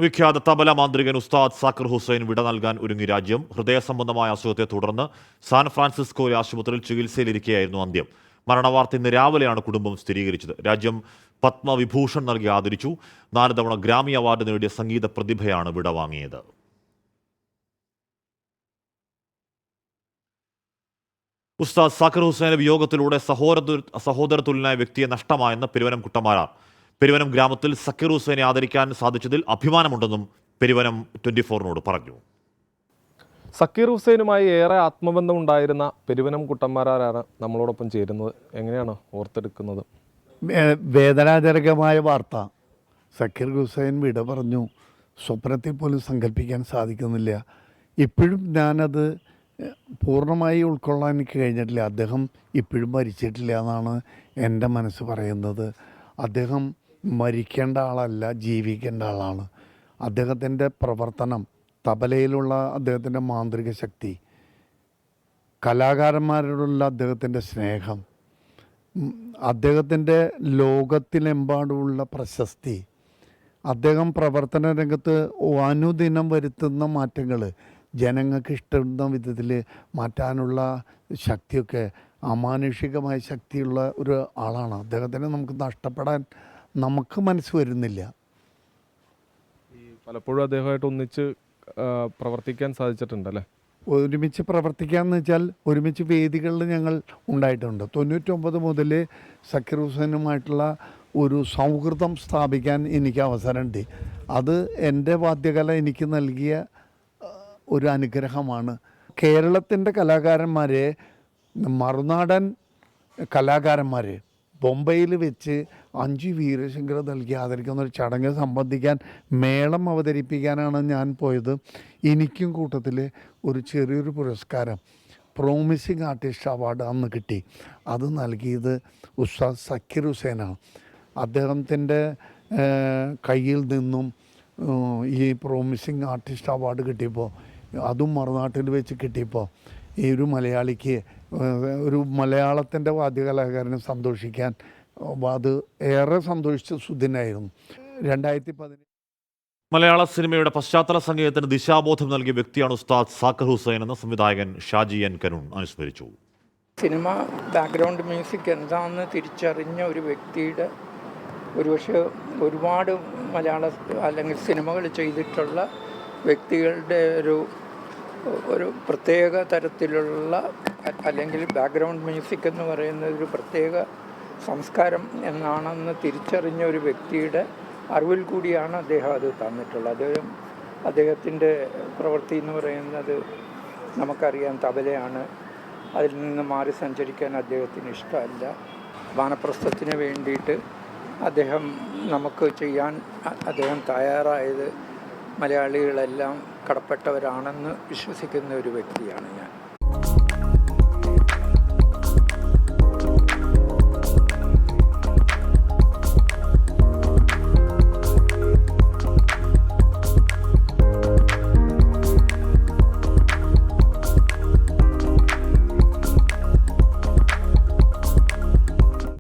വിഖ്യാത തബല മാന്ത്രികൻ ഉസ്താദ് സാക്കിർ ഹുസൈൻ വിട നൽകാൻ ഒരുങ്ങി രാജ്യം. ഹൃദയ സംബന്ധമായ അസുഖത്തെ തുടർന്ന് സാൻ ഫ്രാൻസിസ്കോയിലെ ആശുപത്രിയിൽ ചികിത്സയിലിരിക്കെയായിരുന്നു അന്ത്യം. മരണവാർത്ത ഇന്ന് രാവിലെയാണ് കുടുംബം സ്ഥിരീകരിച്ചത്. രാജ്യം പത്മവിഭൂഷൺ നൽകി ആദരിച്ചു. 4 തവണ ഗ്രാമി അവാർഡ് നേടിയ സംഗീത പ്രതിഭയാണ് വിട വാങ്ങിയത്. ഉസ്താദ് സാക്കിർ ഹുസൈന്റെ വിയോഗത്തിലൂടെ സഹോദരതുല്യനായ വ്യക്തിയെ നഷ്ടമായെന്ന് പെരുവനം കുട്ടമാരാർ. പെരുവനം ഗ്രാമത്തിൽ സക്കീർ ഹുസൈനെ ആദരിക്കാൻ സാധിച്ചതിൽ അഭിമാനമുണ്ടെന്നും പെരുവനം 24-നോട് പറഞ്ഞു. സക്കീർ ഹുസൈനുമായി ഏറെ ആത്മബന്ധമുണ്ടായിരുന്ന പെരുവനം കുട്ടന്മാരാരാണ് നമ്മളോടൊപ്പം ചേരുന്നത്. എങ്ങനെയാണ് ഓർത്തെടുക്കുന്നത്? വേദനാജനകമായ വാർത്ത. സക്കീർ ഹുസൈൻ വിട പറഞ്ഞു. സ്വപ്നത്തിൽ പോലും സങ്കല്പിക്കാൻ സാധിക്കുന്നില്ല. ഇപ്പോഴും ഞാനത് പൂർണ്ണമായി ഉൾക്കൊള്ളാൻ എനിക്ക് കഴിഞ്ഞിട്ടില്ല. അദ്ദേഹം ഇപ്പോഴും മരിച്ചിട്ടില്ല എന്നാണ് എൻ്റെ മനസ്സ് പറയുന്നത്. അദ്ദേഹം മരിക്കേണ്ട ആളല്ല, ജീവിക്കേണ്ട ആളാണ്. അദ്ദേഹത്തിൻ്റെ പ്രവർത്തനം, തബലയിലുള്ള അദ്ദേഹത്തിൻ്റെ മാന്ത്രിക ശക്തി, കലാകാരന്മാരോടുള്ള അദ്ദേഹത്തിൻ്റെ സ്നേഹം, അദ്ദേഹത്തിൻ്റെ ലോകത്തിലെമ്പാടുമുള്ള പ്രശസ്തി, അദ്ദേഹം പ്രവർത്തന രംഗത്ത് അനുദിനം വരുത്തുന്ന മാറ്റങ്ങൾ ജനങ്ങൾക്ക് ഇഷ്ടപ്പെടുന്ന വിധത്തിൽ മാറ്റാനുള്ള ശക്തിയൊക്കെ അമാനുഷികമായ ശക്തിയുള്ള ഒരു ആളാണ്. അദ്ദേഹത്തിനെ നമുക്ക് നഷ്ടപ്പെടാൻ നമുക്ക് മനസ്സ് വരുന്നില്ല. പലപ്പോഴും അദ്ദേഹമായിട്ട് ഒന്നിച്ച് പ്രവർത്തിക്കാൻ സാധിച്ചിട്ടുണ്ടല്ലേ? ഒരുമിച്ച് പ്രവർത്തിക്കാമെന്ന് വെച്ചാൽ ഒരുമിച്ച് വേദികളിൽ ഞങ്ങൾ ഉണ്ടായിട്ടുണ്ട്. 99 മുതൽ സക്കീർ ഹുസൈനുമായിട്ടുള്ള ഒരു സൗഹൃദം സ്ഥാപിക്കാൻ എനിക്ക് അവസരമുണ്ട്. അത് എൻ്റെ വാദ്യകല എനിക്ക് നൽകിയ ഒരു അനുഗ്രഹമാണ്. കേരളത്തിൻ്റെ കലാകാരന്മാരെ, മറുനാടൻ കലാകാരന്മാർ ബോംബെയിൽ വെച്ച് 5 വീരശങ്കർ നൽകി ആദരിക്കുന്ന ഒരു ചടങ്ങ് സംബന്ധിക്കാൻ, മേളം അവതരിപ്പിക്കാനാണ് ഞാൻ പോയത്. എനിക്കും കൂട്ടത്തിൽ ഒരു ചെറിയൊരു പുരസ്കാരം, പ്രോമിസിങ് ആർട്ടിസ്റ്റ് അവാർഡ് അന്ന് കിട്ടി. അത് നൽകിയത് ഉസ്താദ് സക്കീർ ഹുസൈനാണ്. അദ്ദേഹത്തിൻ്റെ കയ്യിൽ നിന്നും ഈ പ്രോമിസിങ് ആർട്ടിസ്റ്റ് അവാർഡ് കിട്ടിയപ്പോൾ, അതും മറുനാട്ടിൽ വെച്ച് കിട്ടിയപ്പോൾ, ഈ ഒരു മലയാളിക്ക്, ഒരു മലയാളത്തിൻ്റെ വാദ്യകലാകാരനെ സന്തോഷിക്കാൻ അത് ഏറെ സന്തോഷിച്ച സുദിനായിരുന്നു. 2018 മലയാള സിനിമയുടെ പശ്ചാത്തല സംഗീതത്തിന് ദിശാബോധം നൽകിയ വ്യക്തിയാണ് ഉസ്താദ് സാക്കിർ ഹുസൈൻ എന്ന് സംവിധായകൻ ഷാജി എൻ കരുൺ അനുസ്മരിച്ചു. സിനിമ ബാക്ക്ഗ്രൗണ്ട് മ്യൂസിക് എന്താണെന്ന് തിരിച്ചറിഞ്ഞ ഒരു വ്യക്തിയുടെ, ഒരുപക്ഷെ ഒരുപാട് മലയാള അല്ലെങ്കിൽ സിനിമകൾ ചെയ്തിട്ടുള്ള വ്യക്തികളുടെ ഒരു പ്രത്യേക തരത്തിലുള്ള, അല്ലെങ്കിൽ ബാക്ക്ഗ്രൗണ്ട് മ്യൂസിക് എന്ന് പറയുന്നത് ഒരു പ്രത്യേക സംസ്കാരം എന്നാണെന്ന് തിരിച്ചറിഞ്ഞ ഒരു വ്യക്തിയുടെ അറിവിൽ കൂടിയാണ് അദ്ദേഹം അത് തന്നിട്ടുള്ളത്. അദ്ദേഹത്തിൻ്റെ പ്രവൃത്തി എന്ന് പറയുന്നത് നമുക്കറിയാം, തബലയാണ്. അതിൽ നിന്ന് മാറി സഞ്ചരിക്കാൻ അദ്ദേഹത്തിന് ഇഷ്ടമല്ല. വാനപ്രസ്ഥത്തിന് വേണ്ടിയിട്ട് നമുക്ക് ചെയ്യാൻ അദ്ദേഹം തയ്യാറായത് മലയാളികളെല്ലാം കടപ്പെട്ടവരാണെന്ന് വിശ്വസിക്കുന്ന ഒരു വ്യക്തിയാണ് ഞാൻ.